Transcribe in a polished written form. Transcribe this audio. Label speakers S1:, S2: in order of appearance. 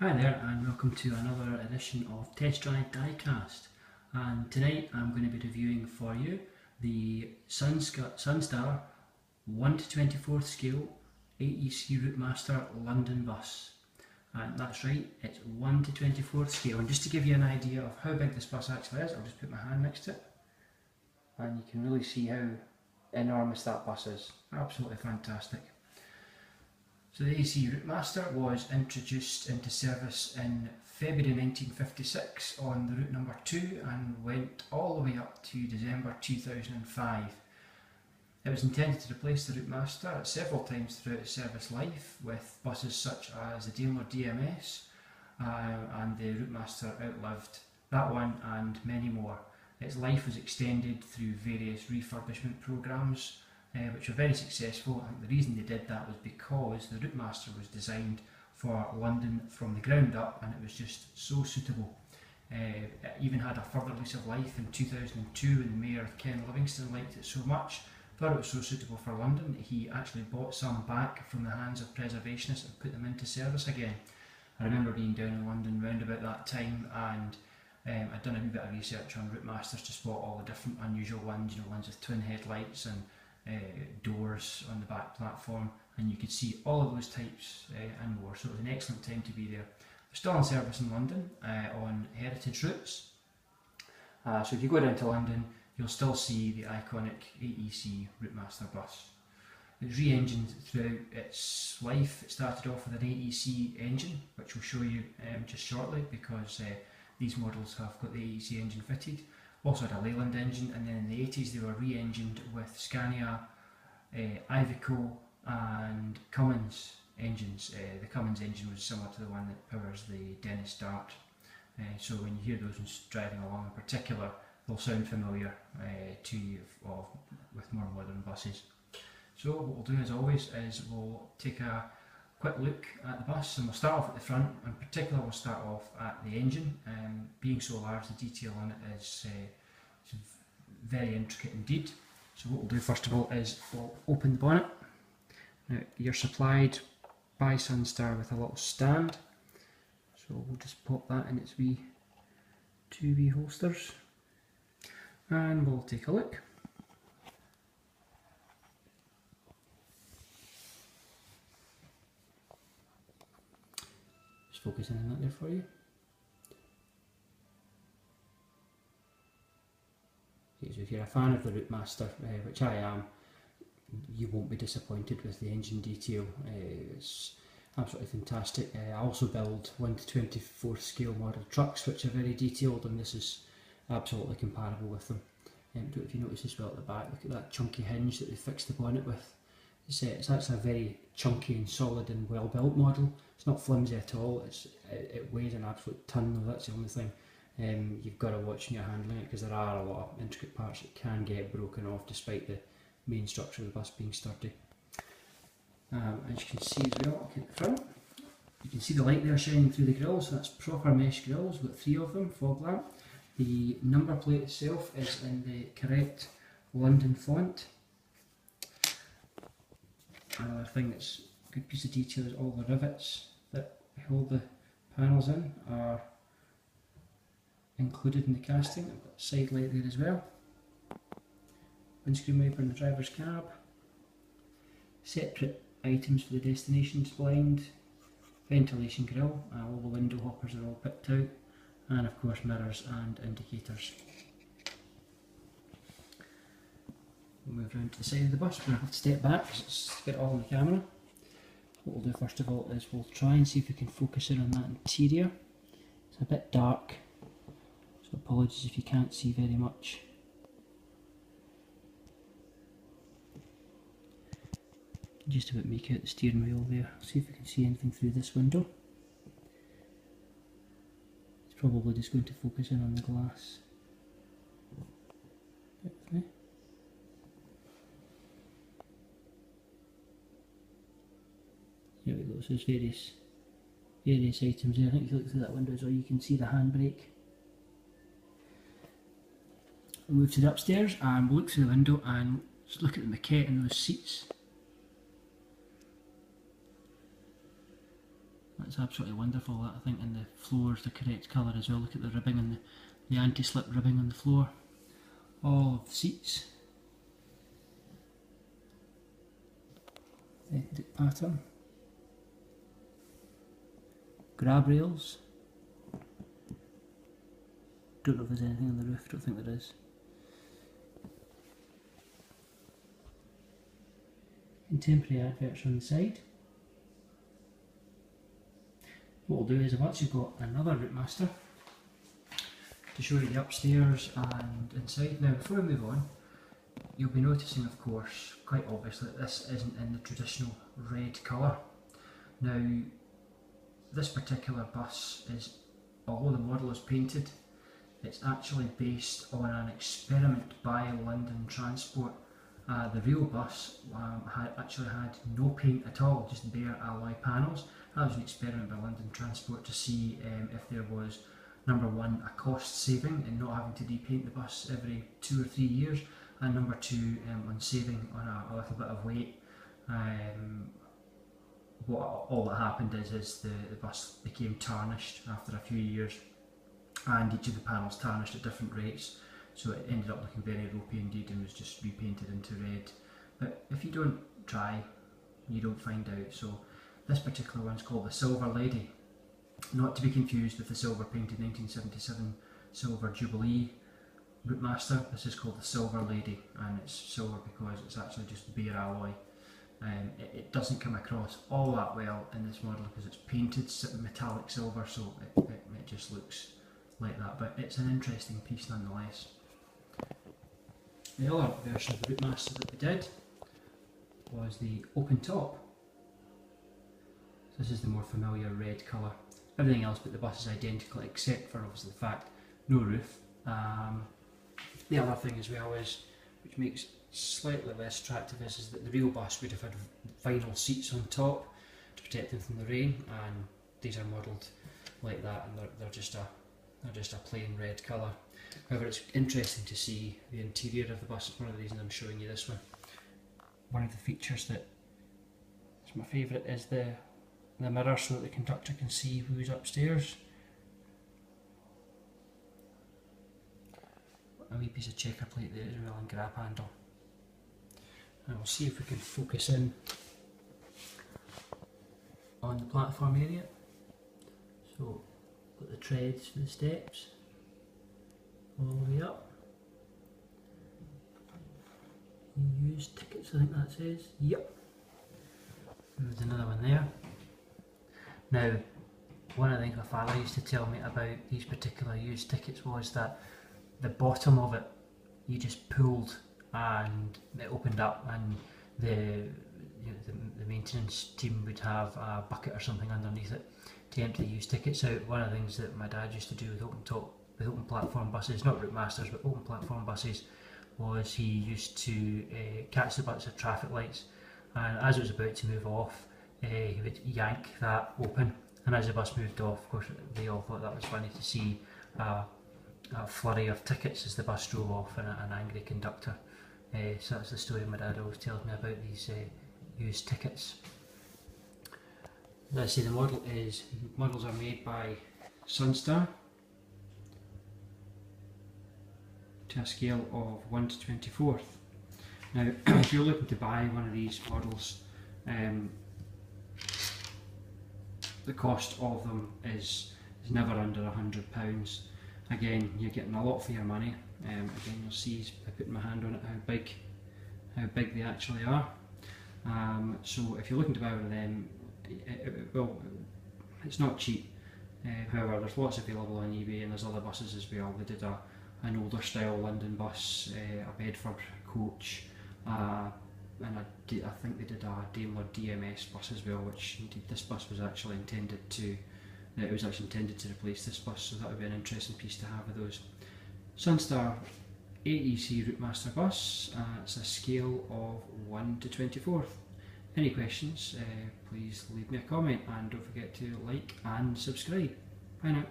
S1: Hi there and welcome to another edition of Test Drive Diecast, and tonight I'm going to be reviewing for you the SunStar 1 to 24th scale AEC Routemaster London bus. And that's right, it's 1 to 24th scale, and just to give you an idea of how big this bus actually is, I'll just put my hand next to it and you can really see how enormous that bus is. Absolutely fantastic. So the AEC Routemaster was introduced into service in February 1956 on the route number 2 and went all the way up to December 2005. It was intended to replace the Routemaster several times throughout its service life with buses such as the Daimler DMS, and the Routemaster outlived that one and many more. Its life was extended through various refurbishment programmes, which were very successful, and the reason they did that was because the Routemaster was designed for London from the ground up, and it was just so suitable. It even had a further lease of life in 2002 when the Mayor Ken Livingstone liked it so much, thought it was so suitable for London, that he actually bought some back from the hands of preservationists and put them into service again. I remember being down in London round about that time, and I'd done a wee bit of research on Routemasters to spot all the different unusual ones, ones with twin headlights and doors on the back platform, and you could see all of those types and more, so it was an excellent time to be there. They're still in service in London on heritage routes, so if you go down to London you'll still see the iconic AEC Routemaster bus. It's re-engined throughout its life. It started off with an AEC engine, which we'll show you just shortly, because these models have got the AEC engine fitted. Also had a Leyland engine, and then in the 80s they were re-engined with Scania, Iveco and Cummins engines. The Cummins engine was similar to the one that powers the Dennis Dart, so when you hear those ones driving along in particular, they'll sound familiar to you with more modern buses. So what we'll do as always is we'll take a quick look at the bus, and we'll start off at the front. In particular we'll start off at the engine. Being so large, the detail on it is very intricate indeed. So what we'll do first of all is we'll open the bonnet. Now you're supplied by SunStar with a little stand, so we'll just pop that in its two wee holsters and we'll take a look. Just focusing on that there for you. Okay, so if you're a fan of the Routemaster, which I am, you won't be disappointed with the engine detail. It's absolutely fantastic. I also build 1 to 24th scale model trucks which are very detailed, and this is absolutely comparable with them. If you notice as well at the back, look at that chunky hinge that they fixed the bonnet with. It's actually a very chunky and solid and well built model. It's not flimsy at all. It weighs an absolute ton though, that's the only thing. You've got to watch when you're handling it, because there are a lot of intricate parts that can get broken off despite the main structure of the bus being sturdy. As you can see as well, look at the front, you can see the light there shining through the grills. So that's proper mesh grills. We've got 3 of them, fog lamp. The number plate itself is in the correct London font. Another thing that's a good piece of detail is all the rivets that hold the panels in are included in the casting. I've got a side light there as well. Windscreen wiper in the driver's cab. Separate items for the destinations blind. Ventilation grill. All the window hoppers are all picked out. And of course mirrors and indicators. We'll move around to the side of the bus. We're going to have to step back to get it all on the camera. What we'll do first of all is we'll try and see if we can focus in on that interior. It's a bit dark, so apologies if you can't see very much. Just about make out the steering wheel there. See if we can see anything through this window. It's probably just going to focus in on the glass. Bear with me. There we go, so there's various items there. I think if you look through that window as well, you can see the handbrake. We'll move to the upstairs and we'll look through the window and just look at the maquette in those seats. That's absolutely wonderful, that, I think, and the floor is the correct colour as well. Look at the ribbing and the anti-slip ribbing on the floor. All of the seats. Authentic pattern. Grab rails. Don't know if there's anything on the roof, don't think there is. Contemporary adverts on the side. What we'll do is I've actually got another Routemaster to show you the upstairs and inside. Now before we move on, you'll be noticing, of course, quite obviously, that this isn't in the traditional red colour. Now this particular bus is, although the model is painted, it's actually based on an experiment by London Transport. The real bus actually had no paint at all, just bare alloy panels. That was an experiment by London Transport to see if there was, number one, a cost saving in not having to repaint the bus every 2 or 3 years, and number two, on saving on a little bit of weight. All that happened is the bus became tarnished after a few years, and each of the panels tarnished at different rates, so it ended up looking very ropey indeed and was just repainted into red. But if you don't try, you don't find out. So this particular one's called the Silver Lady, not to be confused with the silver painted 1977 Silver Jubilee Routemaster. This is called the Silver Lady, and it's silver because it's actually just bare alloy. It doesn't come across all that well in this model because it's painted metallic silver, so it just looks like that, but it's an interesting piece nonetheless. The other version of the Routemaster that we did was the open top. This is the more familiar red colour. Everything else but the bus is identical except for obviously the fact no roof. The other thing as well is, which makes it slightly less attractive, is that the real bus would have had vinyl seats on top to protect them from the rain, and these are modelled like that, and they're just a plain red colour. However, it's interesting to see the interior of the bus. It's one of the reasons I'm showing you this one. One of the features that is my favourite is the mirror, so that the conductor can see who's upstairs. A wee piece of checker plate there as well, and grab handle. And we'll see if we can focus in on the platform area. So, got the treads for the steps all the way up. Use tickets, I think that says. Yep. There's another one there. Now, one of the things my father used to tell me about these particular used tickets was that the bottom of it, you just pulled and it opened up, and the maintenance team would have a bucket or something underneath it to empty the used tickets out. One of the things that my dad used to do with open platform buses, not Routemasters but open platform buses, was he used to catch the butts of traffic lights, and as it was about to move off, he would yank that open, and as the bus moved off, of course they all thought that was funny to see a flurry of tickets as the bus drove off, and an angry conductor. So that's the story my dad always tells me about these used tickets. As I say, the models are made by SunStar to a scale of 1 to 24th. Now, if you're looking to buy one of these models, the cost of them is never under £100. Again, you're getting a lot for your money. Again, you'll see by putting my hand on it how big they actually are. So if you're looking to buy one of them, well, it's not cheap. However, there's lots available on eBay, and there's other buses as well. They did an older style London bus, a Bedford coach, and I think they did a Daimler DMS bus as well, which indeed this bus was actually intended to replace this bus, so that would be an interesting piece to have of those. SunStar AEC Routemaster bus, it's a scale of 1 to 24th. Any questions, please leave me a comment, and don't forget to like and subscribe. Bye now.